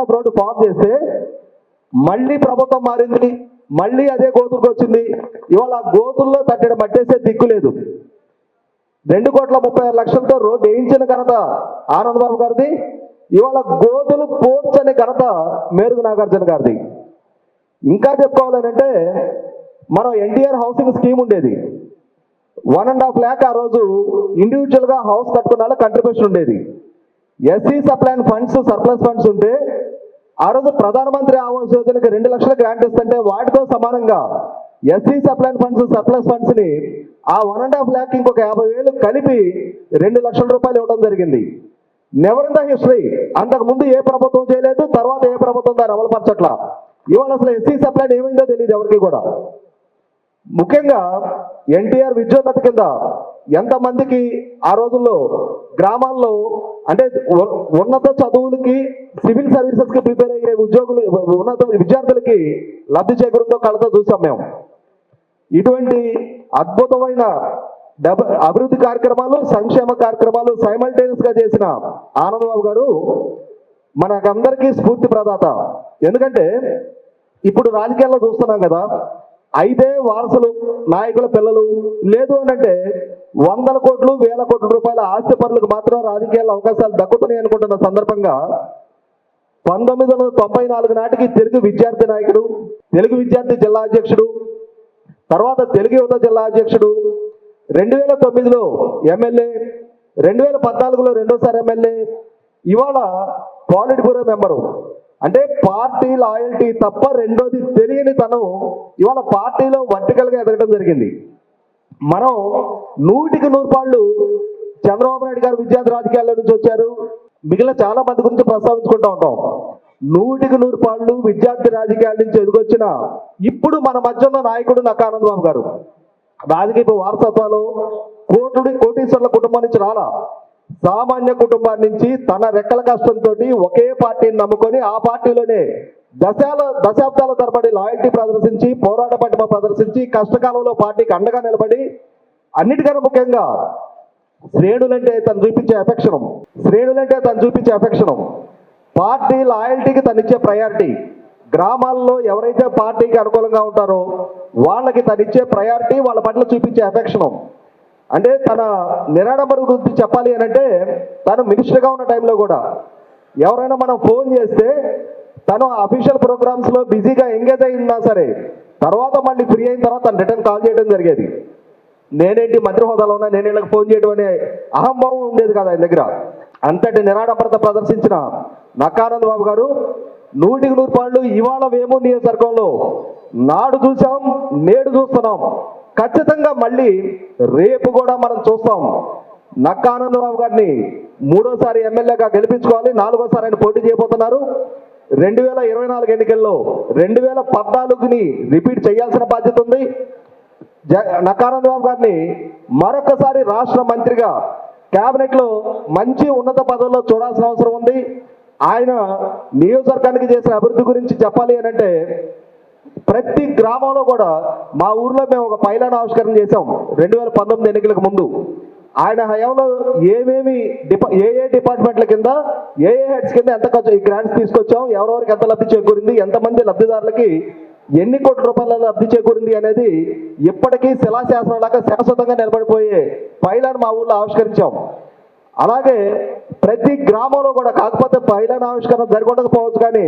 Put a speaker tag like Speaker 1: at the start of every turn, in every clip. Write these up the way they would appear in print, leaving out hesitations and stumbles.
Speaker 1: Workshop road form చేస్తే మళ్ళీ ప్రభుత్వం మారింది, మళ్ళీ అదే గోతులకు వచ్చింది. ఇవాళ ఆ గోతుల్లో తట్టడం పట్టేసే దిక్కు లేదు. 2,36,00,000 రోడ్డు వేయించిన ఘనత ఆనందబాబు గారిది. ఇవాళ గోతులు పోడ్చని ఘనత మేరుగు నాగార్జున గారిది. ఇంకా చెప్పుకోవాలంటే మనం ఎన్టీఆర్ హౌసింగ్ స్కీమ్ ఉండేది. 1.5 lakh ఆ రోజు ఇండివిజువల్గా హౌస్ కట్టుకున్న వాళ్ళ కంట్రిబ్యూషన్ ఉండేది. ఎస్సీ సప్లైన్ ఫండ్స్ సర్ప్లస్ ఫండ్స్ ఉంటే ఆ రోజు ప్రధానమంత్రి ఆవాస్ యోజనకి 2 లక్షల గ్రాంట్ ఇస్తుంటే వాటితో సమానంగా ఎస్సీ సప్లైన్ ఫండ్స్ సర్ప్లస్ ఫండ్స్ ని ఆ 1.5 lakh ఇంకొక 50,000 కలిపి 2 లక్షల రూపాయలు ఇవ్వడం జరిగింది. Never in the history. అంతకు ముందు ఏ ప్రభుత్వం చేయలేదు, తర్వాత ఏ ప్రభుత్వం దాన్ని అమలుపరచట్లా. ఇవాళ అసలు ఎస్సీ సప్లైన్ ఏమైందో తెలియదు ఎవరికి కూడా. ముఖ్యంగా ఎన్టీఆర్ విద్యోన్నత కింద ఎంతమందికి ఆ రోజుల్లో గ్రామాల్లో అంటే ఉన్నత చదువులకి సివిల్ సర్వీసెస్కి ప్రిపేర్ అయ్యే ఉద్యోగులు ఉన్నత విద్యార్థులకి లబ్ధి చేకూరుతో కళ్ళతో చూసాం మేము. ఇటువంటి అద్భుతమైన అభివృద్ధి కార్యక్రమాలు, సంక్షేమ కార్యక్రమాలు సైమల్టేనియస్ గా చేసిన ఆనందబాబు గారు మనకందరికీ స్ఫూర్తి ప్రదాత. ఎందుకంటే ఇప్పుడు రాజకీయాల్లో చూస్తున్నాం కదా, 5 వారసులు నాయకుల పిల్లలు, లేదు అని అంటే 100 కోట్లు 1000 కోట్ల రూపాయల ఆస్తి పరులకు మాత్రం రాజకీయాల్లో అవకాశాలు దక్కుతున్నాయి అనుకుంటున్న సందర్భంగా 1994 నాటికి తెలుగు విద్యార్థి నాయకుడు, తెలుగు విద్యార్థి జిల్లా అధ్యక్షుడు, తర్వాత తెలుగు యువత జిల్లా అధ్యక్షుడు, 2009లో ఎమ్మెల్యే, 2014లో రెండోసారి ఎమ్మెల్యే, ఇవాళ పాలిట్ బ్యూరో మెంబరు. అంటే పార్టీ లాయల్టీ తప్ప రెండోది తెలియని తను ఇవాళ పార్టీలో వర్టికల్గా ఎదగడం జరిగింది. మనం 100కి 100 పాళ్ళు చంద్రబాబు నాయుడు గారు విద్యార్థి రాజకీయాల నుంచి వచ్చారు, మిగిలిన చాలా మంది గురించి ప్రస్తావించుకుంటూ ఉంటాం. 100కి 100 పాళ్ళు విద్యార్థి రాజకీయాల నుంచి ఎదుగొచ్చిన ఇప్పుడు మన మధ్య ఉన్న నాయకుడు నక్కా ఆనందబాబు గారు. రాజకీయ వారసత్వాలు కోటీశ్వర్ల కుటుంబం నుంచి రాలా, సామాన్య కుటుంబాన్ని నుంచి తన రెక్కల కష్టంతో ఒకే పార్టీని నమ్ముకొని ఆ పార్టీలోనే దశాబ్దాల తరబడి లాయల్టీ ప్రదర్శించి, పోరాట పటిమ ప్రదర్శించి, కష్టకాలంలో పార్టీకి అండగా నిలబడి, అన్నిటికన్నా ముఖ్యంగా శ్రేణులంటే తను చూపించే అఫెక్షనం, పార్టీ లాయల్టీకి తనిచ్చే ప్రయారిటీ, గ్రామాల్లో ఎవరైతే పార్టీకి అనుకూలంగా ఉంటారో వాళ్ళకి తనిచ్చే ప్రయారిటీ, వాళ్ళ పట్ల చూపించే అఫెక్షనం. అంటే తన నిరాడంబర గురించి చెప్పాలి అని అంటే తను మినిస్టర్గా ఉన్న టైంలో కూడా ఎవరైనా మనం ఫోన్ చేస్తే తను అఫీషియల్ ప్రోగ్రామ్స్లో బిజీగా ఎంగేజ్ అయి ఉన్నా సరే తర్వాత మళ్ళీ ఫ్రీ అయిన తర్వాత తను రిటర్న్ కాల్ చేయడం జరిగేది. నేనేంటి మంత్రి హోదాలో ఉన్నా నేను వీళ్ళకి ఫోన్ చేయడం అనే అహంభావం ఉండేది కదా ఆయన దగ్గర. అంతటి నిరాడంబరత ప్రదర్శించిన నక్కా ఆనందబాబు గారు 100కి 100 పాళ్ళు ఇవాళ వేమూరు నియోజకవర్గంలో నాడు చూసాం, నేడు చూస్తున్నాం, ఖచ్చితంగా మళ్ళీ రేపు కూడా మనం చూస్తాం. నక్కా ఆనందబాబు గారిని 3వ సారి ఎమ్మెల్యేగా గెలిపించుకోవాలి. 4వ సారి ఆయన పోటీ చేయబోతున్నారు. 2024 ఎన్నికల్లో 2014ని రిపీట్ చేయాల్సిన బాధ్యత ఉంది. నక్కా ఆనందబాబు గారిని మరొకసారి రాష్ట్ర మంత్రిగా కేబినెట్ లో మంచి ఉన్నత పదవుల్లో చూడాల్సిన అవసరం ఉంది. ఆయన నియోజకవర్గానికి చేసిన అభివృద్ధి గురించి చెప్పాలి అని అంటే ప్రతి గ్రామంలో కూడా మా ఊర్లో మేము ఒక పైలాన్ ఆవిష్కరణ చేసాం 2019 ఎన్నికలకు ముందు. ఆయన హయాంలో ఏ డిపార్ట్మెంట్ల కింద ఏ హెడ్స్ కింద ఎంత ఖర్చు ఈ గ్రాంట్స్ తీసుకొచ్చాం, ఎవరెవరికి ఎంత లబ్ధి చేకూరింది, ఎంతమంది లబ్ధిదారులకి ఎన్ని కోట్ల రూపాయల లబ్ధి చేకూరింది అనేది ఇప్పటికీ శిలాశాసనంలాగా శాశ్వతంగా నిలబడిపోయే పైలాన్ మా ఊర్లో ఆవిష్కరించాం. అలాగే ప్రతి గ్రామంలో కూడా, కాకపోతే పైలాన్ ఆవిష్కరణ జరగకపోవచ్చు కానీ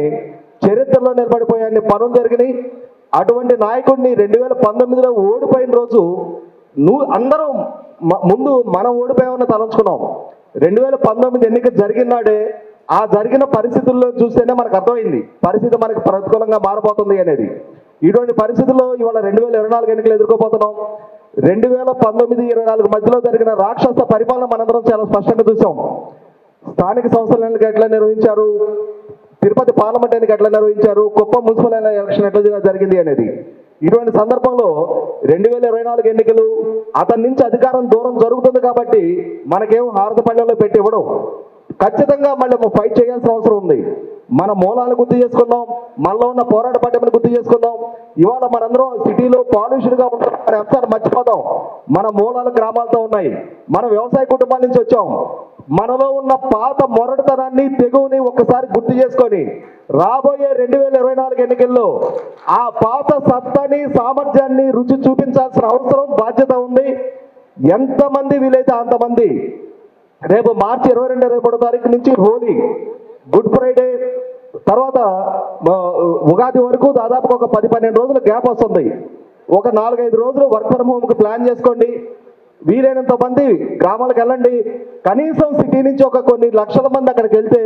Speaker 1: చరిత్రలో నిలబడిపోయే అన్ని పనులు జరిగినాయి. అటువంటి నాయకుడిని 2019లో ఓడిపోయిన రోజు అందరం ముందు మనం ఓడిపోయామని తలంచుకున్నాం. 2019 ఎన్నిక జరిగిన నాడే ఆ జరిగిన పరిస్థితుల్లో చూస్తేనే మనకు అర్థమైంది పరిస్థితి మనకు ప్రతికూలంగా మారబోతుంది అనేది. ఇటువంటి పరిస్థితుల్లో ఇవాళ 2024 ఎన్నికలు ఎదుర్కోబోతున్నాం. 2019-24 మధ్యలో జరిగిన రాక్షస పరిపాలన మనందరం చాలా స్పష్టంగా చూసాం. స్థానిక సంస్థల ఎన్నిక ఎట్లా నిర్వహించారు, తిరుపతి పార్లమెంట్ ఎన్నిక ఎట్లా నిర్వహించారు, కుప్పం మున్సిపల్ ఎలక్షన్ ఎట్లా జరిగింది అనేది. ఇటువంటి సందర్భంలో 2024 ఎన్నికలు అతని నుంచి అధికారం దూరం జరుగుతుంది కాబట్టి మనకేం హారత పళ్ళెంలో పెట్టి ఇవ్వడం. ఖచ్చితంగా మళ్ళీ ఫైట్ చేయాల్సిన అవసరం ఉంది. మన మూలాలు గుర్తు చేసుకుందాం, మనలో ఉన్న పోరాట పట్టణాన్ని గుర్తు చేసుకుందాం. ఇవాళ మనందరం సిటీలో పాలిష్డ్గా ఉంటాం అనే అంశాన్ని మర్చిపోతాం. మన మూలాలు గ్రామాలతో ఉన్నాయి. మనం వ్యవసాయ కుటుంబాల నుంచి వచ్చాం. మనలో ఉన్న పాత మొరటుతనాన్ని తెగువని ఒక్కసారి గుర్తు చేసుకొని రాబోయే 2024 ఎన్నికల్లో ఆ పాత సత్తాని సామర్థ్యాన్ని రుచి చూపించాల్సిన అవసరం బాధ్యత ఉంది. ఎంతమంది వీలైతే అంతమంది. రేపు మార్చి 22 రేపటి తారీఖు నుంచి హోలీ, గుడ్ ఫ్రైడే, తర్వాత ఉగాది వరకు దాదాపు ఒక 10-12 రోజులు గ్యాప్ వస్తుంది. ఒక 4-5 రోజులు వర్క్ ఫ్రమ్ హోమ్కి ప్లాన్ చేసుకోండి. వీలైనంత మంది గ్రామాలకు వెళ్ళండి. కనీసం సిటీ నుంచి ఒక కొన్ని లక్షల మంది అక్కడికి వెళ్తే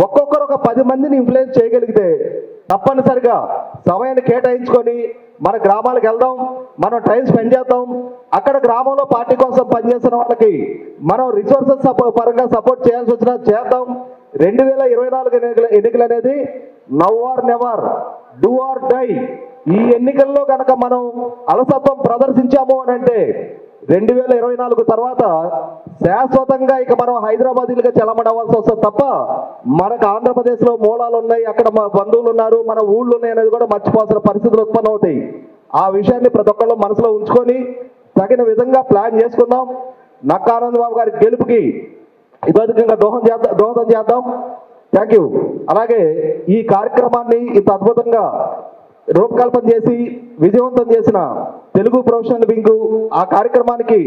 Speaker 1: ఒక్కొక్కరు ఒక 10 మందిని ఇన్ఫ్లుయెన్స్ చేయగలిగితే తప్పనిసరిగా సమయాన్ని కేటాయించుకొని మన గ్రామాలకు వెళ్దాం, మనం టైం స్పెండ్ చేద్దాం. అక్కడ గ్రామంలో పార్టీ కోసం పనిచేస్తున్న వాళ్ళకి మనం రిసోర్సెస్ పరంగా సపోర్ట్ చేయాల్సి వచ్చినా చేద్దాం. 2024 ఎన్నికలు అనేది now or never, do or die. ఈ ఎన్నికల్లో కనుక మనం అలసత్వం ప్రదర్శించాము అని అంటే 2024 తర్వాత శాశ్వతంగా ఇక మనం హైదరాబాదీలుగా చలమడం అవ్వాల్సి వస్తుంది తప్ప మనకు ఆంధ్రప్రదేశ్లో మూలాలు ఉన్నాయి, అక్కడ మా బంధువులు ఉన్నారు, మన ఊళ్ళు ఉన్నాయి అనేది కూడా మర్చిపోవాల్సిన పరిస్థితులు ఉత్పన్నం అవుతాయి. ఆ విషయాన్ని ప్రతి ఒక్కళ్ళు మనసులో ఉంచుకొని తగిన విధంగా ప్లాన్ చేసుకుందాం. నక్కా ఆనంద్ బాబు గారి గెలుపుకి ఇదొకగా దోహదం చేద్దాం. Thank you. అలాగే ఈ కార్యక్రమాన్ని ఇంత అద్భుతంగా రూపకల్పన చేసి విజయవంతం చేసిన తెలుగు ప్రొఫెషనల్ వింగ్, ఆ కార్యక్రమానికి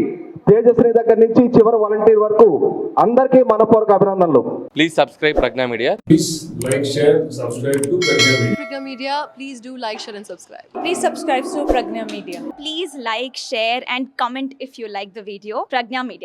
Speaker 1: తేజస్వి దగ్గర నుంచి చివరి వాలంటీర్ వరకు అందరికీ మనపూర్వక అభినందనలు.
Speaker 2: Please subscribe Pragna Media.
Speaker 3: Please like, share, subscribe to Pragna Media.
Speaker 4: Pragna Media, please do like, share and subscribe.
Speaker 5: Please subscribe to Pragna Media.
Speaker 6: Please like, share and comment if you like the video. Pragna Media.